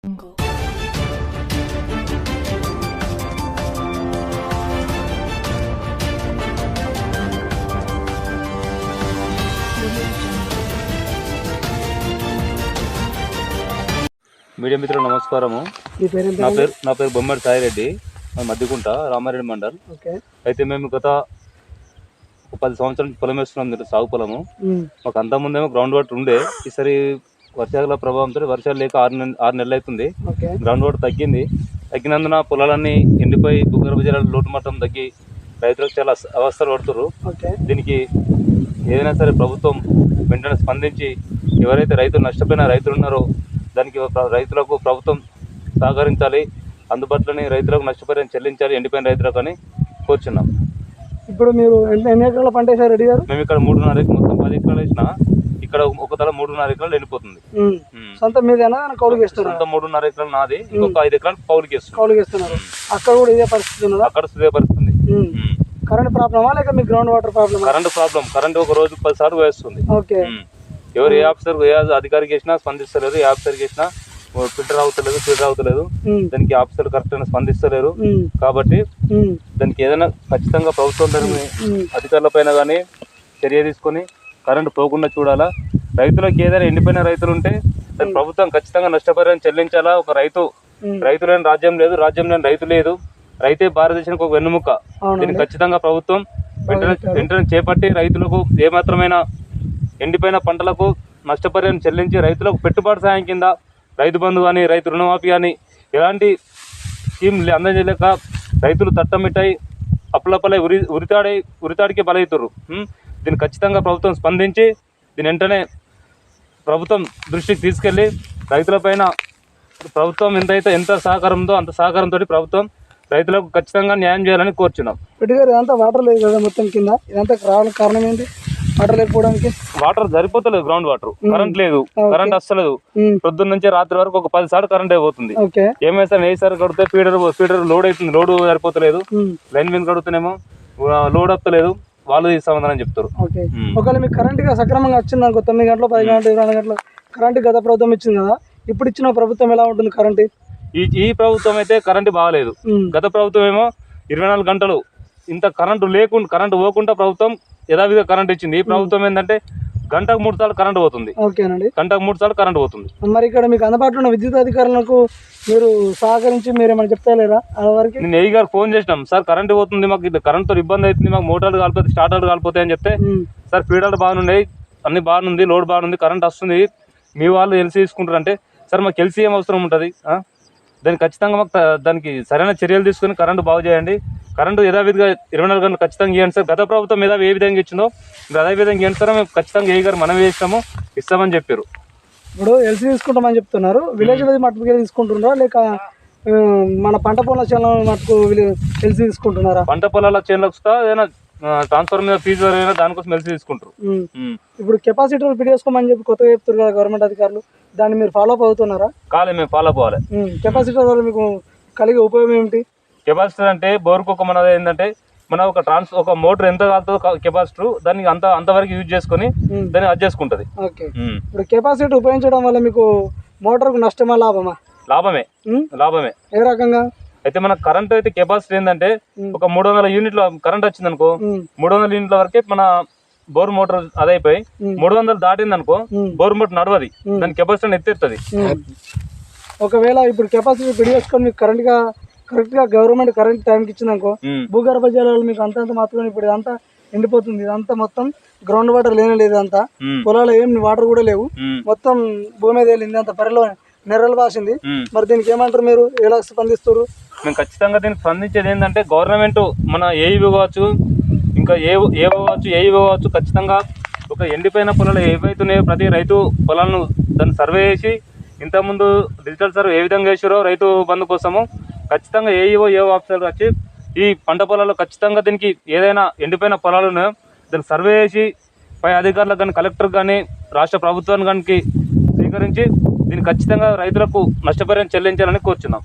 Media మిత్రులు నమస్కారము. నా పేరు బొమ్మడి సాయిరెడ్డి, మధ్యకుంట రామారెడ్డి మండల్. అయితే మేము గత 10 సంవత్సరాల నుంచి పొలం వేస్తున్నాం, సాగు పొలము. మాకు అంత ముందేమో గ్రౌండ్ వాటర్ ఉండే. ఈసారి వర్షాల ప్రభావంతో వర్షాలు లేక 6 నెలలు అవుతుంది. గ్రౌండ్ వాటర్ తగ్గినందున పొలాలన్నీ ఎండిపోయి భూగర్భ జలాల లోటు మట్టం తగ్గి రైతులకు చాలా అవస్థలు పడుతున్నారు. దీనికి ఏదైనా సరే ప్రభుత్వం వెంటనే స్పందించి ఎవరైతే రైతులు నష్టపోయిన రైతులు ఉన్నారో దానికి రైతులకు ప్రభుత్వం సహకరించాలి. అందుబాటులోని రైతులకు నష్టపరిహారం చెల్లించాలి ఎండిపోయిన రైతులకు అని కోరుచున్నాం. ఇప్పుడు మీరు ఎన్ని ఎకరాల పంట వేసారు రెడ్డి గారు? మేము ఇక్కడ 3.5 ఎకరాలు, మొత్తం 10 ఎకరాలు వేసినా ఇక్కడ ఒక తల 3.5 ఎకరాలు ఎండిపోతుంది. సొంత మీదేనా కౌలుకి వేస్తున్నారు? సొంత 3.5 ఎకరాలు నాది, ఇంకొక 5 ఎకరాలు కౌలుకి వేస్తున్నారు. అక్కడ కూడా ఇదే పరిస్థితి ఉన్నదా? అక్కడ ఇదే పరిస్థితి. కరెంట్ ప్రాబ్లమా లేక మీ ground water problem? Current problem. Current ఒక రోజు 10 సార్లు వేస్తుంది. ఎవరు ఏ ఆఫీసర్ ఏ అధికారికి వేసినా స్పందిస్తలేరు. ఏ ఆఫీసర్కి వేసినా ఫిల్టర్ అవుతలేదు. దానికి ఆఫీసర్ కరెక్ట్ గా స్పందిస్తలేరు. కాబట్టి దానికి ఏదైనా ఖచ్చితంగా ప్రభుత్వం అధికారుల పైన కానీ చర్య తీసుకొని కరెంటు పోకుండా చూడాలా. రైతులకు ఏదైనా ఎండిపోయిన రైతులు ఉంటే దానికి ప్రభుత్వం ఖచ్చితంగా నష్టపరిహారం చెల్లించాలా. ఒక రైతు లేని రాజ్యం లేదు, రాజ్యం లేని రైతు లేదు. రైతే భారతదేశానికి ఒక వెన్నుముక్క. దీన్ని ఖచ్చితంగా ప్రభుత్వం వెంటనే చేపట్టి రైతులకు ఏమాత్రమైన ఎండిపోయిన పంటలకు నష్టపరిహారం చెల్లించి రైతులకు పెట్టుబడి సాయం కింద రైతు బంధు కానీ రైతు రుణమాఫీ కానీ ఎలాంటి స్కీమ్ అందజేయలేక రైతులు తట్టమిట్టాయి అప్పులపలై ఉరితాడికి బలవుతారు. దీన్ని ఖచ్చితంగా ప్రభుత్వం స్పందించి దీని వెంటనే ప్రభుత్వం దృష్టికి తీసుకెళ్ళి రైతులపైన ప్రభుత్వం ఎంత సహకారంతో అంత సహకారంతో ప్రభుత్వం రైతులకు ఖచ్చితంగా న్యాయం చేయాలని కోరుచున్నాం. ఇదంతా వాటర్ లేదు కదా మొత్తం కింద, ఇదంతా రావడానికి కారణం ఏంటి? వాటర్ లేకపోవడానికి వాటర్ సరిపోతలేదు, గ్రౌండ్ వాటర్. కరెంట్ లేదు, కరెంట్ అస్సలేదు. పొద్దున్న నుంచి రాత్రి వరకు ఒక 10 సార్లు కరెంట్ అయిపోతుంది. ఏమైనా కడితే ఫీడర్ లోడ్ అవుతుంది, లోడ్ సరిపోతలేదు. లైన్ మీద కడుగుతున్నామో లోడ్ వస్తలేదు, వాళ్ళు సమాధానం చెప్తారు. ఒకవేళ మీకు కరెంట్ సక్రమంగా వచ్చింది అనుకో, 9 గంటలు 10 గంటలు 24 గంటలు కరెంట్ గత ప్రభుత్వం ఇచ్చింది కదా, ఇప్పుడు ఇచ్చిన ప్రభుత్వం ఎలా ఉంటుంది కరెంట్? ఈ ప్రభుత్వం అయితే కరెంట్ బాగాలేదు. గత ప్రభుత్వం ఏమో 24 గంటలు ఇంత కరెంటు పోకుండా ప్రభుత్వం యథావిధిగా కరెంట్ ఇచ్చింది. ఈ ప్రభుత్వం ఏంటంటే గంటకు 3 సార్లు కరెంట్ పోతుంది. గంటకు 3 సార్లు కరెంట్ పోతుంది. మరి ఇక్కడ మీకు అందుబాటులో ఉన్న విద్యుత్ అధికారులకు మీరు సహకరించి మీరు ఏమైనా చెప్తలేరా? వరకు నేను ఏ గారు ఫోన్ చేసినాం, సార్ కరెంట్ పోతుంది, మాకు కరెంట్తో ఇబ్బంది అవుతుంది, మాకు మోటార్లు కాలిపోతే స్టార్టర్లు కాలిపోతాయి అని చెప్తే, సార్ ఫీడర్లు బాగున్నాయి, అన్ని బాగుంది, లోడ్ బాగుంది, కరెంట్ వస్తుంది, మీ వాళ్ళు ఎల్సీ తీసుకుంటారు అంటే, సార్ మాకు ఎల్సీ ఏం అవసరం ఉంటుంది? దానికి ఖచ్చితంగా మాకు దానికి సరైన చర్యలు తీసుకుని కరెంటు బాగు చేయండి. కరెంటు యథావిధిగా 24 గంటలు ఖచ్చితంగా ఇవ్వండి సార్. గత ప్రభుత్వం మీద ఏ విధంగా ఇచ్చిందో అదే విధంగా ఇవ్వండి సార్, మేము ఖచ్చితంగా ఏ గారు మనం ఇస్తామని చెప్పారు. ఇప్పుడు ఎల్సీ తీసుకుంటామని చెప్తున్నారు. విలేజ్ మట్టుకు తీసుకుంటున్నారా లేక మన పంట పొలాల చేనుల మట్టుకు ఎల్సీ తీసుకుంటున్నారా? పంట పొలాల చేనులకు ఏదైనా ట్రాన్స్ఫర్ మీద ఫీజు అయినా దానికోసం ఎల్సీ తీసుకుంటారు. ఇప్పుడు కెపాసిటీ పెట్టుకోమని చెప్పి కొత్తగా చెప్తారు కదా గవర్నమెంట్ అధికారులు, దాన్ని మీరు ఫాలో అప్ అవుతున్నారా? మేము ఫాలో అప్ అవ్వాలి. కెపాసిటీ వల్ల మీకు కలిగే ఉపయోగం ఏమిటి? కెపాసిటర్ అంటే బోర్కు మనది ఏంటంటే మన ఒక మోటార్ ఎంత కాలుతుందో కెపాసిటర్ దాన్ని అంతవరకు యూజ్ చేసుకుని దాన్ని అడ్జస్ట్ చేసుకుంటది. ఇప్పుడు కెపాసిటీ ఉపయోగించడం వల్ల మీకు మోటార్కు నష్టమా లాభమా? లాభమే. ఏ రకంగా? అయితే మన కరెంట్ అయితే కెపాసిటీ ఏంటంటే ఒక 300 యూనిట్ల కరెంట్ వచ్చింది అనుకో, 300 యూనిట్ల వరకే మన బోర్ మోటార్ అదైపోయి 300 దాటింది అనుకో బోర్ మోటార్ నడవది, దాని కెపాసిటీ ఎత్తేస్తుంది. ఒకవేళ ఇప్పుడు కెపాసిటీ పెరిగేసుకొని మీకు కరెక్ట్ గా గవర్నమెంట్ కరెంట్ టైంకి ఇచ్చిందనుకో, భూగర్భ జలాలు మీకు అంతంత మాత్రం ఇప్పుడు ఇదంతా ఎండిపోతుంది. ఇదంతా మొత్తం గ్రౌండ్ వాటర్ లేదు, ఇదంతా పొలాలు ఏం వాటర్ కూడా లేవు, మొత్తం భూమి మీద వెళ్ళింది, అంత పరిలో నెర్రలు వాసింది. మరి దీనికి ఏమంటారు, మీరు ఎలా స్పందిస్తారు? మేము ఖచ్చితంగా దీనికి స్పందించేది ఏంటంటే గవర్నమెంట్ మన ఏఈఓ కావచ్చు, ఇంకా ఏఓ కావచ్చు, ఖచ్చితంగా ఒక ఎండిపోయిన పొలాలు ఏవైతున్నాయో ప్రతి రైతు పొలాలను దాన్ని సర్వే చేసి, ఇంతకుముందు డిజిటల్ సర్వే ఏ విధంగా చేసారో రైతు బంధు కోసము ఖచ్చితంగా ఏఓ ఆఫీసర్ వచ్చి ఈ పంట పొలాల్లో ఖచ్చితంగా దీనికి ఏదైనా ఎండిపోయిన పొలాలు ఉన్నాయో దాన్ని సర్వే చేసి పై అధికారులకు కానీ కలెక్టర్ కానీ రాష్ట్ర ప్రభుత్వానికి కానీ స్వీకరించి దీన్ని ఖచ్చితంగా రైతులకు నష్టపరిహారం చెల్లించాలని కోరుచున్నాం.